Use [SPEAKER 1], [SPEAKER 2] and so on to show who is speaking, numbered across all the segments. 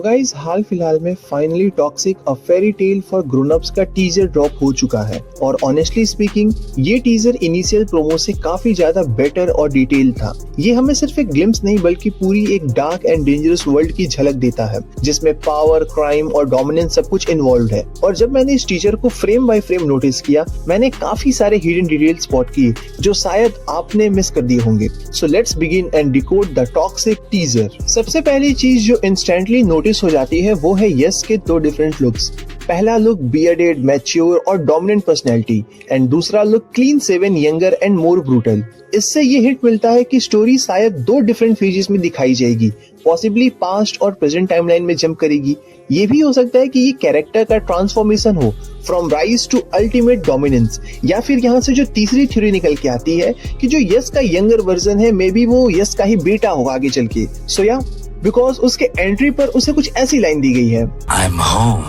[SPEAKER 1] Guys, हाल फिलहाल में finally toxic a fairy tale for grown ups का टीजर ड्रॉप हो चुका है और ऑनेस्टली स्पीकिंग ये टीजर इनिशियल प्रोमो से काफी ज्यादा बेटर और डिटेल था। ये हमें सिर्फ एक ग्लिम्स नहीं बल्कि पूरी एक डार्क एंड डेंजरस वर्ल्ड की झलक देता है जिसमें पावर, क्राइम और डोमिनेंस सब कुछ इन्वॉल्व है। और जब मैंने इस टीजर को फ्रेम बाय फ्रेम नोटिस किया, मैंने काफी सारे हिडन डिटेल स्पॉट किए जो शायद आपने मिस कर दिए होंगे। So let's begin and decode the toxic teaser. सबसे पहली चीज जो इंस्टेंटली नोटिस हो जाती है वो है यस के दो डिफरेंट लुक्स। पहला लुक बियर्डेड, मैच्योर और डोमिनेंट पर्सनैलिटी एंड दूसरा look clean seven, younger and more brutal. इससे ये हिंट मिलता है कि स्टोरी शायद दो डिफरेंट फेजेस में दिखाई जाएगी, पॉसिबली पास्ट और प्रेजेंट टाइमलाइन में जंप करेगी। ये भी हो सकता है कि ये कैरेक्टर का ट्रांसफॉर्मेशन हो from rise to ultimate dominance, या फिर यहाँ से जो तीसरी थ्योरी निकल के आती है कि जो यस का यंगर वर्जन है मे बी वो यस का ही बेटा होगा आगे चल के। सो या बिकॉज उसके एंट्री पर उसे कुछ ऐसी लाइन दी गई है,
[SPEAKER 2] I'm home,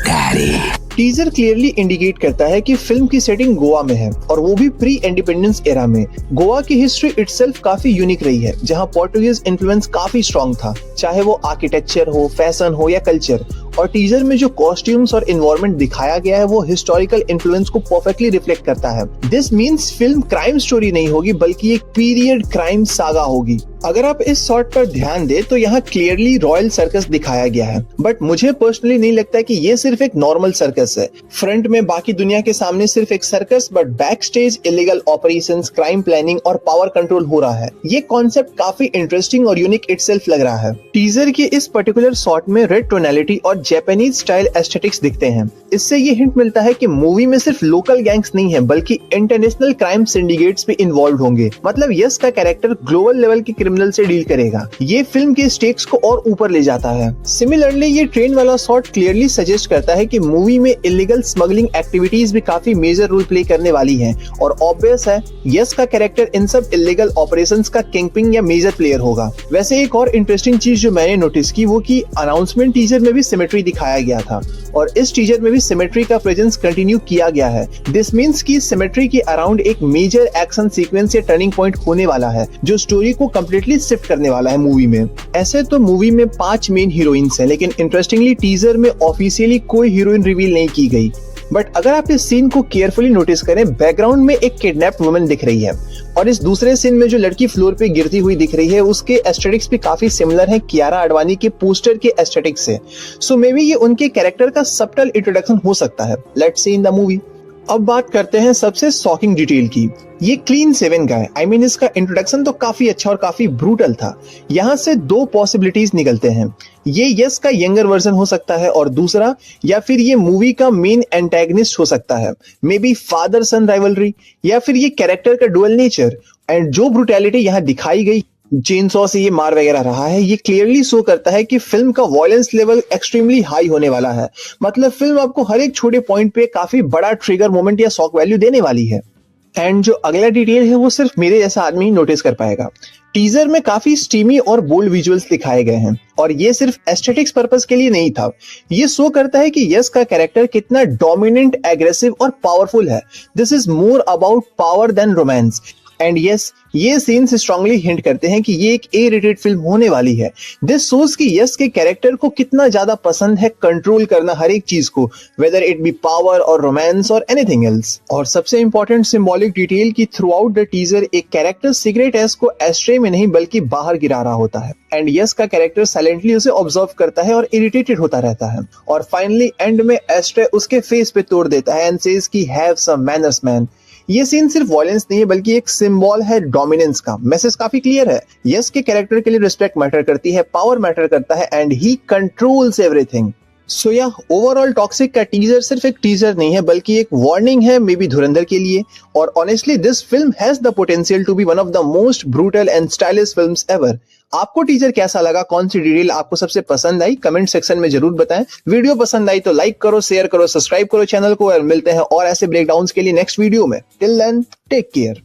[SPEAKER 2] Daddy.
[SPEAKER 1] Teaser clearly indicate करता है कि फिल्म की सेटिंग गोवा में है और वो भी प्री इंडिपेंडेंस एरा में। गोवा की हिस्ट्री इटसेल्फ काफी यूनिक रही है जहां पोर्टुगीज इन्फ्लुएंस काफी स्ट्रॉन्ग था, चाहे वो आर्किटेक्चर हो, फैशन हो या कल्चर। और टीजर में जो कॉस्ट्यूम्स और एनवायरनमेंट दिखाया गया है वो हिस्टोरिकल इन्फ्लुएंस को परफेक्टली रिफ्लेक्ट करता है। This means film crime story नहीं होगी बल्कि एक पीरियड क्राइम सागा होगी। अगर आप इस शॉट पर ध्यान दें तो यहाँ क्लियरली रॉयल सर्कस दिखाया गया है, बट मुझे पर्सनली नहीं लगता कि ये सिर्फ एक नॉर्मल सर्कस है। फ्रंट में बाकी दुनिया के सामने सिर्फ एक circus, but back stage illegal operations, crime planning और पावर कंट्रोल हो रहा है। ये कॉन्सेप्ट काफी इंटरेस्टिंग और यूनिक इटसेल्फ लग रहा है। टीजर के इस पर्टिकुलर शॉट में रेड टोनैलिटी और जापानीज स्टाइल एस्थेटिक्स दिखते हैं। इससे ये हिंट मिलता है कि मूवी में सिर्फ लोकल गैंग्स नहीं है बल्कि इंटरनेशनल क्राइम सिंडिकेट्स भी इन्वॉल्व होंगे। मतलब यस का कैरेक्टर ग्लोबल लेवल के क्रिमिनल से डील करेगा। ये फिल्म के स्टेक्स को और ऊपर ले जाता है। सिमिलरली ये ट्रेन वाला शॉट क्लियरली सजेस्ट करता है कि मूवी में इलीगल स्मगलिंग एक्टिविटीज भी काफी मेजर रोल प्ले करने वाली हैं और ऑब्वियस है यस का कैरेक्टर इन सब इलीगल ऑपरेशंस का किंगपिन या मेजर प्लेयर होगा। वैसे एक और इंटरेस्टिंग चीज जो मैंने नोटिस की वो कि अनाउंसमेंट टीजर में भी सिमेट्री दिखाया गया था और इस टीजर में भी सिमेट्री का प्रेजेंस कंटिन्यू किया गया है। दिस मींस कि सिमेट्री के अराउंड एक मेजर एक्शन सीक्वेंस या टर्निंग पॉइंट होने वाला है जो स्टोरी को कंप्लीटली शिफ्ट करने वाला है मूवी में। ऐसे तो मूवी में 5 मेन हीरोइंस हैं, लेकिन इंटरेस्टिंगली टीजर में ऑफिशियली कोई हीरोइन रिवील नहीं की गई। बट अगर आप इस सीन को केयरफुली नोटिस करें, बैकग्राउंड में एक किडनैप्ड वुमन दिख रही है और इस दूसरे सीन में जो लड़की फ्लोर पे गिरती हुई दिख रही है उसके एस्थेटिक्स भी काफी सिमिलर है कियारा आडवाणी के पोस्टर के एस्थेटिक्स से। सो मे बी ये उनके कैरेक्टर का सबटल इंट्रोडक्शन हो सकता है। Let's see in the movie. अब बात करते हैं सबसे शॉकिंग डिटेल की। ये क्लीन सेवन का है। इसका इंट्रोडक्शन तो काफी अच्छा और काफी ब्रूटल था। यहाँ से दो पॉसिबिलिटीज निकलते हैं, ये यस का यंगर वर्जन हो सकता है और दूसरा या फिर ये मूवी का मेन एंटेगनिस्ट हो सकता है, maybe father son rivalry या फिर ये कैरेक्टर का डुअल नेचर। एंड जो ब्रूटैलिटी यहाँ दिखाई गई, चेनसॉ से ये मार वगैरह रहा है, ये क्लियरली शो करता है कि फिल्म का वॉयलेंस लेवल एक्सट्रीमली हाई होने वाला है। मतलब फिल्म आपको हर एक छोटे पॉइंट पे काफी बड़ा ट्रिगर मोमेंट या शॉक वैल्यू देने वाली है। एंड जो अगला डिटेल है वो सिर्फ मेरे जैसा आदमी ही नोटिस कर पाएगा। टीजर में काफी स्टीमी और बोल्ड विजुअल्स दिखाए गए हैं और ये सिर्फ एस्थेटिक्स पर्पस के लिए नहीं था। ये शो करता है कि यस का कैरेक्टर कितना डोमिनेंट, एग्रेसिव और पावरफुल है। This is more about power than romance. And yes, ये सीन्स स्ट्रांगली हिंट करते हैं कि ये एक ए रेटेड फिल्म होने वाली है। दिस शोज कि यस के कैरेक्टर को कितना ज्यादा पसंद है कंट्रोल करना हर एक चीज को, वेदर इट बी पावर और रोमांस और एनीथिंग एल्स। और सबसे इंपॉर्टेंट सिंबॉलिक डिटेल की थ्रू आउट द टीजर एक कैरेक्टर सिगरेट एस को एस्ट्रे में नहीं बल्कि बाहर गिरा रहा होता है एंड यस का कैरेक्टर साइलेंटली उसे ऑब्जर्व करता है और इरिटेटेड होता रहता है। और फाइनली एंड में एस्ट्रे उसके फेस पे तोड़ देता है एंड सेज कि हैव सम मैनर्स मैन। ये सीन सिर्फ वॉयलेंस नहीं है बल्कि एक सिंबल है डोमिनेंस का। मैसेज काफी क्लियर है, यस के कैरेक्टर के लिए रिस्पेक्ट मैटर करती है, पावर मैटर करता है एंड ही कंट्रोल्स एवरीथिंग। सो या ओवरऑल टॉक्सिक का टीजर सिर्फ एक टीजर नहीं है बल्कि एक वार्निंग है मे बी धुरंधर के लिए। और honestly this film has the potential to be one of the most brutal and stylish films ever. आपको टीजर कैसा लगा, कौन सी डिटेल आपको सबसे पसंद आई, कमेंट सेक्शन में जरूर बताएं। वीडियो पसंद आई तो लाइक करो, शेयर करो, सब्सक्राइब करो चैनल को और मिलते हैं और ऐसे ब्रेकडाउन्स के लिए नेक्स्ट वीडियो में। Till then take care.